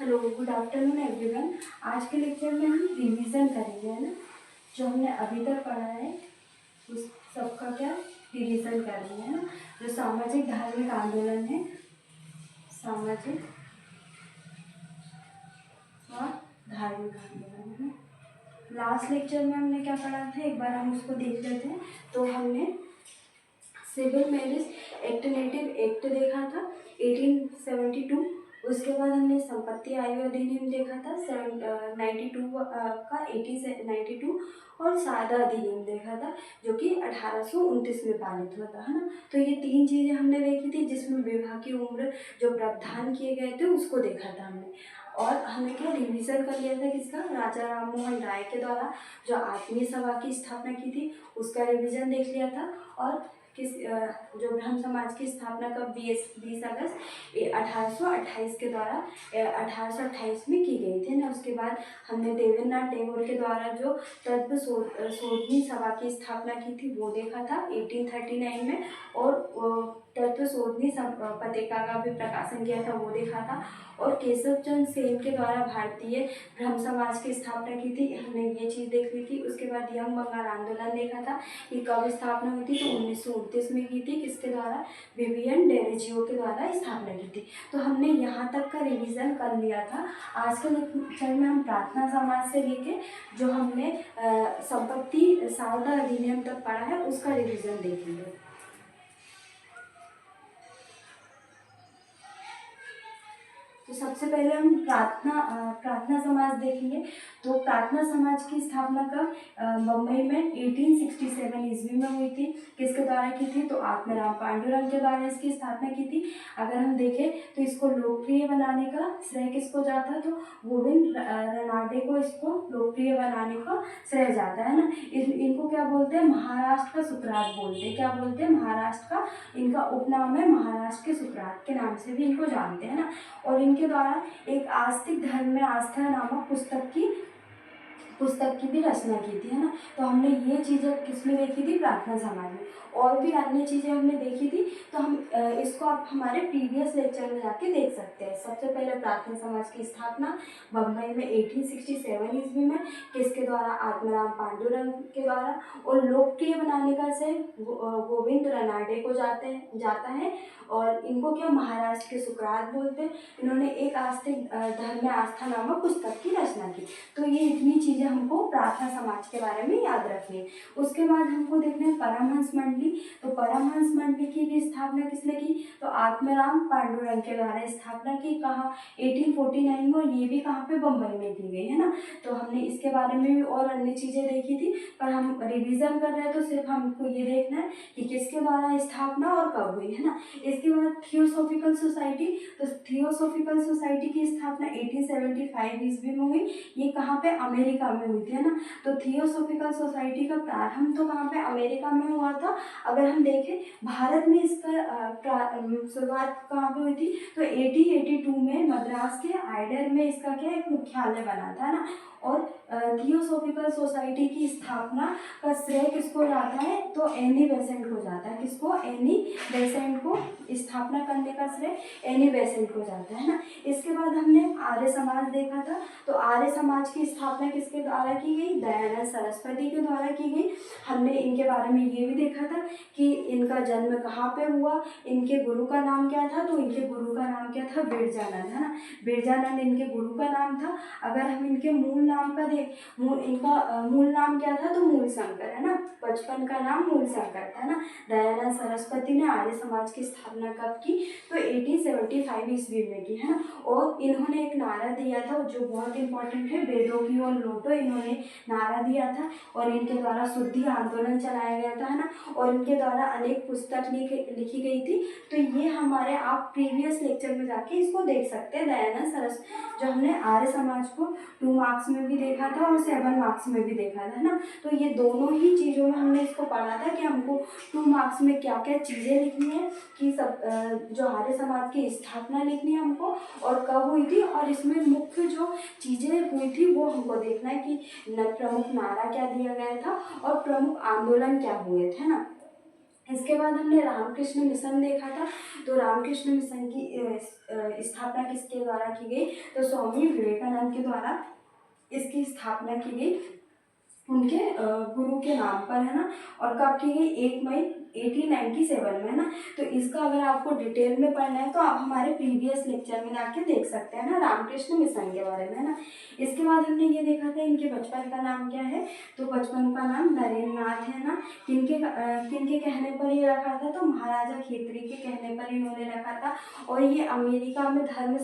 Hello, good afternoon everyone. आज के lecture में हम रिवीजन करेंगे, है ना। जो हमने अभी तक पढ़ा है उस सबका क्या रिवीजन करेंगे, है ना। जो सामाजिक धार्मिक आंदोलन है, सामाजिक और धार्मिक आंदोलन है ना। लास्ट लेक्चर में हमने क्या पढ़ा था, एक बार हम उसको देख लेते हैं। तो हमने civil marriage act native act देखा था 1872। उसके बाद हमने संपत्ति आयु अधिनियम देखा था 92 का 1892। और सादा अधिनियम देखा था जो कि 1829 में पारित हुआ था, है ना। तो ये तीन चीज़ें हमने देखी थी, जिसमें विवाह की उम्र जो प्रावधान किए गए थे उसको देखा था हमने। और हमने क्या रिवीजन कर लिया था किसका, राजा राम मोहन राय के द्वारा जो आत्मीय सभा की स्थापना की थी उसका रिवीजन देख लिया था। और जो ब्रह्म समाज की स्थापना कब 20 अगस्त 1828 के द्वारा 1828 में की गई थी ना। उसके बाद हमने देवेंद्रनाथ टैगोर के द्वारा जो तत्व शोधनी सभा की स्थापना की थी वो देखा था 1839 में। और तत्व शोधनी पत्रिका का भी प्रकाशन किया था वो देखा था। और केशव चंद्र सेन के द्वारा भारतीय ब्रह्म समाज की स्थापना की थी, हमने ये चीज़ देख ली थी। उसके बाद यंग बंगाल आंदोलन देखा था कि कब स्थापना हुई थी, तो 1929 में की थी। किसके द्वारा, विवियन डेरेजियो के द्वारा स्थापना की थी। तो हमने यहाँ तक का रिवीजन कर लिया था। आज के लेक्चर में हम प्रार्थना समाज से लेके जो हमने संपत्ति सावधा अधिनियम तक पढ़ा है उसका रिवीजन देखेंगे। तो सबसे पहले हम प्रार्थना समाज देखेंगे। तो प्रार्थना समाज की स्थापना कब, बम्बई में 1867 ईस्वी में हुई थी। किसके द्वारा की थी, तो आत्माराम पांडुरंग के द्वारा इसकी स्थापना की थी। अगर हम देखें तो इसको लोकप्रिय बनाने का श्रेय किसको जाता है, तो गोविंद रनाडे को इसको लोकप्रिय बनाने का श्रेय जाता है ना। इनको क्या बोलते हैं, महाराष्ट्र का सुकरात बोलते हैं। क्या बोलते हैं, महाराष्ट्र का इनका उपनाम है, महाराष्ट्र के सुकरात के नाम से भी इनको जानते हैं ना। और इनके द्वारा एक आस्तिक धर्म में आस्था नामक पुस्तक की भी रचना की थी, है ना। तो हमने ये चीज़ें किसमें देखी थी, प्रार्थना समाज में। और भी अन्य चीज़ें हमने देखी थी, तो हम इसको आप हमारे प्रीवियस लेक्चर में जाके देख सकते हैं। सबसे पहले प्रार्थना समाज की स्थापना बम्बई में 1867 ईस्वी में किसके द्वारा, आत्माराम पांडुरंग के द्वारा। और लोकप्रिय बनाने का श्रेय गोविंद रनाडे को जाता है। और इनको क्या महाराष्ट्र के सुकरात बोलते हैं। इन्होंने एक आस्तिक धर्म में आस्था नामक पुस्तक की रचना की। तो ये इतनी चीज़ें हमको प्रार्थना समाज के बारे में याद रखनी है। उसके बाद हमको देखना है परमहंस मंडली। तो परमहंस मंडली की भी स्थापना किसने की, तो आत्माराम पांडुरंग के द्वारा स्थापना की। कहाँ, 1849 में। और ये भी कहाँ पे, बम्बई में की गई, है ना। तो हमने इसके बारे में भी और अन्य चीज़ें देखी थी, पर हम रिविज़न कर रहे हैं तो सिर्फ हमको ये देखना है कि किसके द्वारा स्थापना और कब हुई, है ना। इसके बाद थियोसॉफिकल सोसाइटी। तो थियोसॉफिकल सोसाइटी की स्थापना 1875 ईस्वी में हुई। ये कहाँ पे, अमेरिका में हुई थी, है ना। तो थियोसॉफिकल सोसाइटी का प्रारंभ तो कहाँ पे, अमेरिका में हुआ था। अगर हम देखें भारत में इसका शुरुआत कहाँ पे हुई थी, तो 1882 में मद्रास के आइडर में इसका क्या एक मुख्यालय बना था ना। और थियोसॉफिकल सोसाइटी की स्थापना का श्रेय किसको जाता है, तो एनी बेसेंट को जाता है। किसको, एनी बेसेंट को स्थापना करने का श्रेय एनी बेसेंट को जाता है ना। इसके बाद हमने आर्य समाज देखा था। तो आर्य समाज की स्थापना किसके द्वारा की गई, दयानंद सरस्वती के द्वारा की गई। हमने इनके बारे में ये भी देखा था कि इनका जन्म कहाँ पे हुआ, इनके गुरु का नाम क्या था, तो इनके गुरु का नाम क्या था, बिरजानंद, है ना। बिरजानंद इनके गुरु का नाम था। अगर हम इनके मूल नाम का इनका मूल नाम क्या था, तो मूल शंकर, है ना। बचपन का नाम मूल शंकर था ना। दयानंद सरस्वती ने आर्य समाज की स्थापना कब की, तो 1875 ईस्वी में की, है ना। और इन्होंने एक नारा दिया था जो बहुत इंपॉर्टेंट है, वेदों की ओर लौटो, इन्होंने नारा दिया था। और इनके द्वारा शुद्धि आंदोलन चलाया गया था, है ना। और इनके द्वारा अनेक पुस्तक लिखी गई थी। तो ये हमारे आप प्रीवियस लेक्चर में जाके इसको देख सकते हैं। दयानंद सरस्वती जो हमने आर्य समाज को 2 मार्क्स में भी देखा था और 7 मार्क्स में भी देखा था, है ना। तो ये दोनों ही चीज़ों में हमने इसको पढ़ा था कि हमको 2 मार्क्स में क्या क्या चीज़ें लिखनी है, कि सब जो आर्य समाज की स्थापना लिखनी है हमको और कब हुई थी। और इसमें मुख्य जो चीज़ें हुई थी वो हमको देखना है कि प्रमुख नारा क्या दिया गया था और प्रमुख आंदोलन क्या हुए थे ना। इसके बाद हमने रामकृष्ण मिशन देखा था। तो रामकृष्ण मिशन की स्थापना किसके द्वारा की गई? तो स्वामी विवेकानंद के द्वारा इसकी स्थापना की गई, उनके गुरु के नाम पर, है ना। और कब की गई? 1 मई 1897 में, है ना। तो इसका अगर आपको डिटेल में पढ़ना है तो आप हमारे प्रीवियस लेक्चर में जाके देख सकते हैं ना, रामकृष्ण मिशन के बारे में, है ना। इसके बाद हमने ये देखा था इनके बचपन का नाम क्या है? तो बचपन का नाम नरेंद्र नाथ है ना। किनके कहने पर ये रखा था? तो महाराजा खेतरी के कहने पर इन्होंने रखा था। और ये अमेरिका में धर्म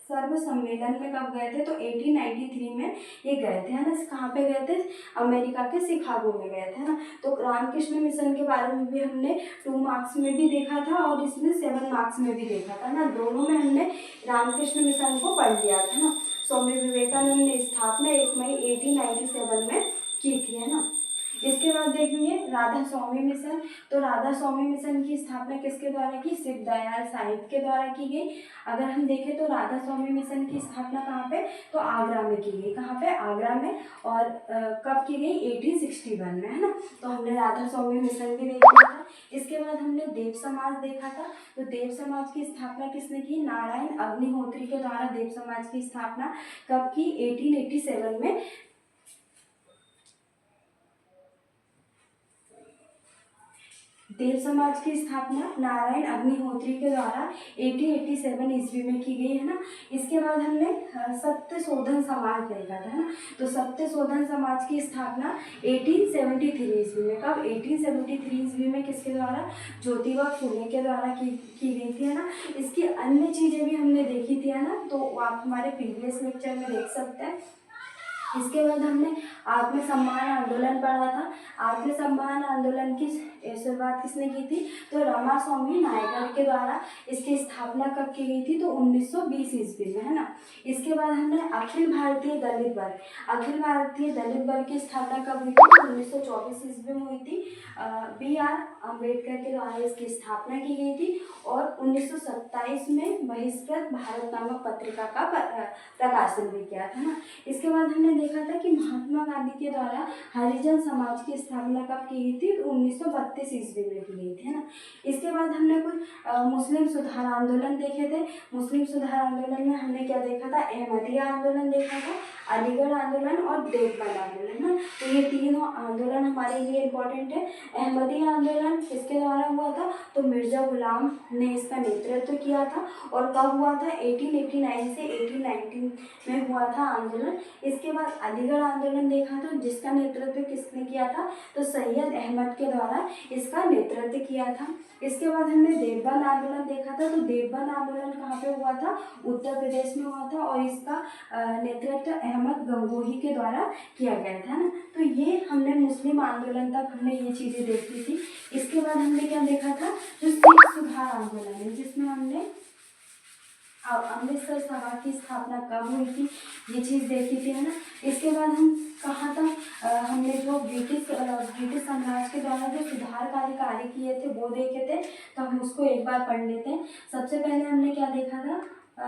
सर्व सम्मेलन में कब गए थे? तो 1893 में ये गए थे, है ना। कहाँ पे गए थे? अमेरिका के शिकागो में गए थे, है ना। तो रामकृष्ण मिशन के बारे में भी हमने 2 मार्क्स में भी देखा था और इसमें 7 मार्क्स में भी देखा था ना। दोनों में हमने रामकृष्ण मिशन को पढ़ लिया था ना। स्वामी विवेकानंद ने स्थापना 1 मई 1897 में की थी, है ना। इसके बाद देखेंगे राधा स्वामी मिशन। तो राधा स्वामी मिशन की स्थापना किसके द्वारा की? शिव दयाल साहिब के द्वारा की गई। अगर हम देखें तो राधा स्वामी मिशन की स्थापना कहाँ पे? तो आगरा में की गई। कहाँ पे? आगरा में। और कब की गई? 1861 में, है ना। तो हमने राधा स्वामी मिशन भी देख लिया था। इसके बाद हमने देव समाज देखा था। तो देव समाज की स्थापना किसने की? नारायण अग्निहोत्री के द्वारा देव समाज की स्थापना कब की? 1887 में। देव समाज की स्थापना नारायण अग्निहोत्री के द्वारा 1887 ईस्वी में की गई, है ना। इसके बाद हमने सत्य शोधन समाज देखा था, है ना। तो सत्य शोधन समाज की स्थापना 1873 ईस्वी में। कब? 1873 ईस्वी में। किसके द्वारा? ज्योतिबा फुले के द्वारा की गई थी, है ना। इसकी अन्य चीज़ें भी हमने देखी थी, है ना। तो आप हमारे प्रीवियस लेक्चर में देख सकते हैं। इसके बाद हमने आत्मसम्मान आंदोलन पढ़ा था। आत्मसम्मान आंदोलन की शुरुआत किसने की थी? तो रामास्वामी नायकर के द्वारा इसकी स्थापना कब की गई थी? तो 1920 ईस्वी में, है ना। इसके बाद हमने अखिल भारतीय दलित बल। अखिल भारतीय दलित बल की स्थापना कब हुई थी? 1924 ईस्वी में हुई थी। BR अम्बेडकर के द्वारा इसकी स्थापना की गई थी। और 1927 में बहिष्कृत भारत नामक पत्रिका का प्रकाशन भी किया था ना। इसके बाद हमने देखा था कि महात्मा गांधी के द्वारा हरिजन समाज की स्थापना कब की गई थी? 1932 ईस्वी में की गई थी, है ना। इसके बाद हमने कुछ मुस्लिम सुधार आंदोलन देखे थे। मुस्लिम सुधार आंदोलन में हमने क्या देखा था? अहमदिया आंदोलन देखा था, अलीगढ़ आंदोलन और देवबंद आंदोलन, ना। तो ये तीनों आंदोलन हमारे लिए इम्पोर्टेंट है। अहमदिया आंदोलन किसके द्वारा हुआ था? तो मिर्जा गुलाम ने इसका नेतृत्व किया था। और कब हुआ था? 1889 से 1819 में हुआ था आंदोलन। इसके बाद अलीगढ़ आंदोलन देखा था, जिसका नेतृत्व किसने किया था? तो सैयद अहमद के द्वारा इसका नेतृत्व किया था। इसके बाद हमने देवबंद आंदोलन देखा था। तो देवबंद आंदोलन कहाँ पे हुआ था? उत्तर प्रदेश में हुआ था और इसका नेतृत्व अहमद गंगोही के द्वारा किया गया था ना। तो ये हमने मुस्लिम आंदोलन तक हमने ये चीज़ें देखी थी। इसके बाद हमने क्या देखा था? जो सिख सुधार आंदोलन है, जिसमें हमने अमृतसर सभा की स्थापना कब हुई थी, ये चीज़ देखी थी, है ना। इसके बाद हम कहाँ था? हमने जो ब्रिटिश साम्राज्य के द्वारा जो सुधारकारी कार्य किए थे वो देखे थे। तो हम उसको एक बार पढ़ लेते हैं। सबसे पहले हमने क्या देखा था?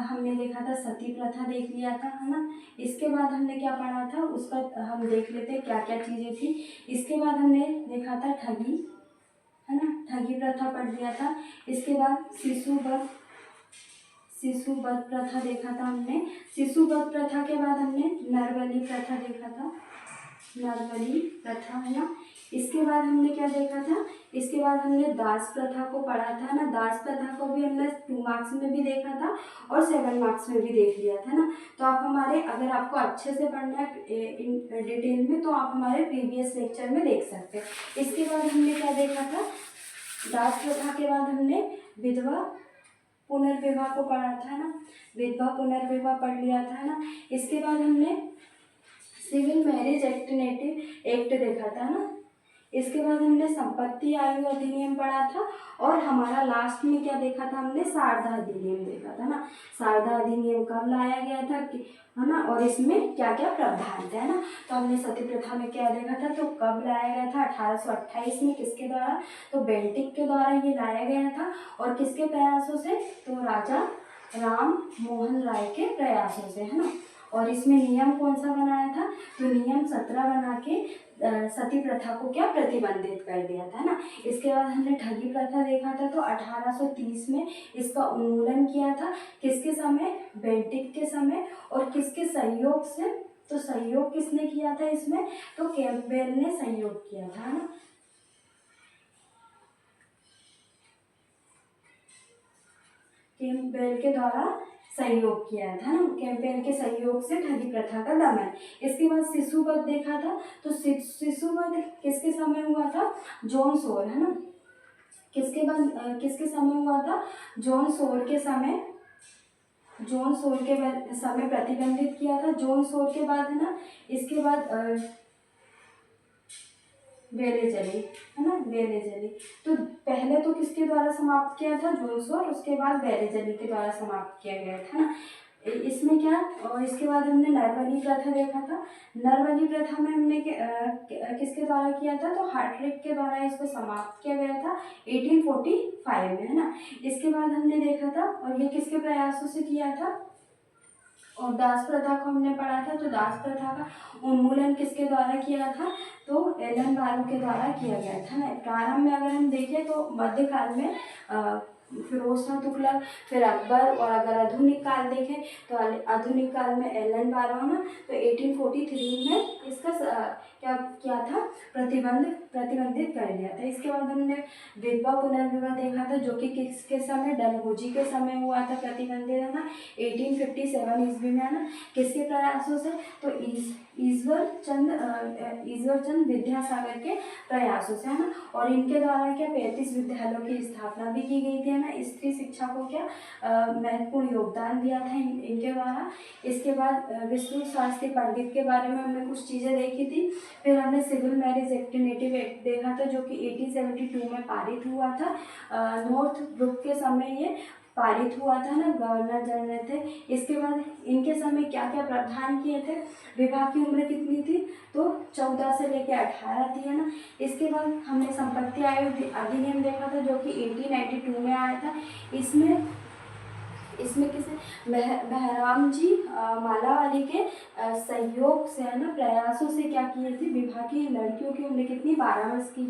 हमने देखा था सती प्रथा देख लिया था, है ना। इसके बाद हमने क्या पढ़ा था उसका हम देख लेते हैं क्या क्या चीज़ें थी। इसके बाद हमने देखा था ठगी, है ना, ठगी प्रथा पढ़ लिया था। इसके बाद शिशुवध प्रथा देखा था हमने। शिशुवध प्रथा के बाद हमने नरबलि प्रथा देखा था, नरबलि प्रथा, है ना। इसके बाद हमने क्या देखा था? इसके बाद हमने दास प्रथा को पढ़ा था ना। दास प्रथा को भी हमने 2 मार्क्स में भी देखा था और 7 मार्क्स में भी देख लिया था ना। तो आप हमारे, अगर आपको अच्छे से पढ़ना है इन डिटेल में, तो आप हमारे प्रीवियस लेक्चर में देख सकते हैं। इसके बाद हमने क्या देखा था? दास प्रथा के बाद हमने विधवा पुनर्विवाह को पढ़ा था ना। विधवा पुनर्विवाह पढ़ लिया था ना। इसके बाद हमने सिविल मैरिज एक्ट देखा था ना। इसके बाद हमने संपत्ति आयु अधिनियम पढ़ा था। और हमारा लास्ट में क्या देखा था? हमने शारदा अधिनियम देखा था ना। शारदा अधिनियम कब लाया गया था है ना, और इसमें क्या क्या प्रावधान थे, है ना। तो हमने सती प्रथा में क्या देखा था? तो कब लाया गया था? 1828 में। किसके द्वारा? तो बेंटिक के द्वारा ये लाया गया था। और किसके प्रयासों से? तो राजा राम मोहन राय के प्रयासों से, है ना। और इसमें नियम कौन सा बनाया था? तो नियम 17 बना के सती प्रथा को क्या प्रतिबंधित कर दिया था ना। इसके बाद हमने ठगी प्रथा देखा था, तो 1830 में इसका उन्मूलन किया था। किसके समय? बेंटिक के समय। और किसके सहयोग से? तो सहयोग किसने किया था इसमें? तो कैंपबेल ने सहयोग किया था, है ना। कैंपबेल के द्वारा सहयोग किया था ना, कैंपबेल के सहयोग से ठगी प्रथा का दमन। इसके बाद शिशुवध देखा था, तो शिशुवध किसके समय हुआ था? जॉन सोर, है ना। किसके समय हुआ था? जॉन सोर के समय। जॉन सोर के समय प्रतिबंधित किया था। जॉन सोर के बाद, है ना, इसके बाद वेले चली, है ना, वेले चली। तो पहले तो किसके द्वारा समाप्त किया था? जॉन सोर, उसके बाद वेले चली के द्वारा समाप्त किया गया था ना। इसमें क्या, और इसके बाद हमने नरबली प्रथा देखा था। नरबली प्रथा में हमने किसके द्वारा किया था? तो हार्ट्रिक के द्वारा इसको समाप्त किया गया था 1845 में, है ना। इसके बाद हमने देखा था, और ये किसके प्रयासों से किया था? और दास प्रथा को हमने पढ़ा था। तो दास प्रथा का उन्मूलन किसके द्वारा किया था? तो एलन बारू के द्वारा किया गया था ना। प्रारंभ में अगर हम देखें तो मध्यकाल में फिरोज शाह तुगलक, फिर अकबर, और अगर आधुनिक काल देखें तो आधुनिक काल में एलन बारू ना, तो 1843 में इसका क्या किया था? प्रतिबंधित कर दिया था। इसके बाद हमने विधवा पुनर्विवाह देखा था, जो कि किसके समय? डलहौजी के समय हुआ था प्रतिबंधित, है ना, 1857 ईस्वी में, है ना। किसके प्रयासों से? तो ईश्वर चंद विद्यासागर के प्रयासों से, है ना। और इनके द्वारा क्या 35 विद्यालयों की स्थापना भी की गई थी, है ना। स्त्री शिक्षा को क्या महत्वपूर्ण योगदान दिया था इनके द्वारा। इसके बाद विष्णु शास्त्री पंडित के बारे में हमने कुछ चीज़ें देखी थी। फिर हमने civil marriage act, native act देखा था, जो कि 1872 में पारित हुआ था। नॉर्थ ब्रुक के समय ये पारित हुआ था ना, गवर्नर जनरल थे। इसके बाद इनके समय क्या क्या प्रावधान किए थे? विवाह की उम्र कितनी थी? तो 14 से लेकर 18 थी, है ना। इसके बाद हमने संपत्ति आयोग अधिनियम देखा था, जो कि 1892 में आया था। इसमें किसे? बहराम जी मालावाली के सहयोग से, है ना, प्रयासों से क्या किए थे? विवाह की लड़कियों की उम्र कितनी? 12 वर्ष की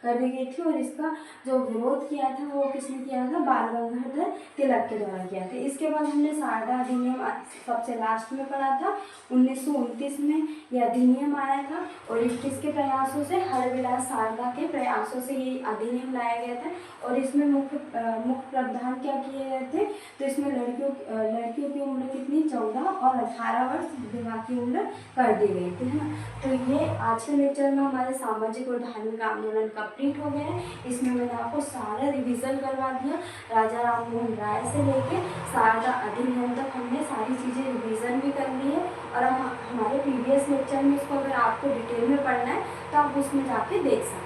कर दी गई थी। और इसका जो विरोध किया था वो किसने किया था? बाल गंगाधर तिलक के द्वारा किया था। इसके बाद हमने शारदा अधिनियम सबसे लास्ट में पढ़ा था। 1929 में यह अधिनियम आया था, और किसके प्रयासों से? हरविलास शारदा के प्रयासों से ये अधिनियम लाया गया था। और इसमें मुख्य प्रावधान क्या किए गए थे? तो इसमें लड़कियों की उम्र कितनी? 14 और 18 वर्ष विवाह की उम्र कर दी गई थी, है ना। तो ये आज के लेक्चर में हमारे सामाजिक और धार्मिक आंदोलन कंप्लीट हो गए हैं। इसमें मैंने आपको सारा रिवीजन करवा दिया। राजा राम मोहन राय से लेके शारदा अधिनियम तक हमने सारी चीज़ें रिवीजन भी कर ली है। और अब हमारे प्रीवियस लेक्चर में इसको अगर आपको डिटेल में पढ़ना है तो आप उसमें जाके देख सकते हैं।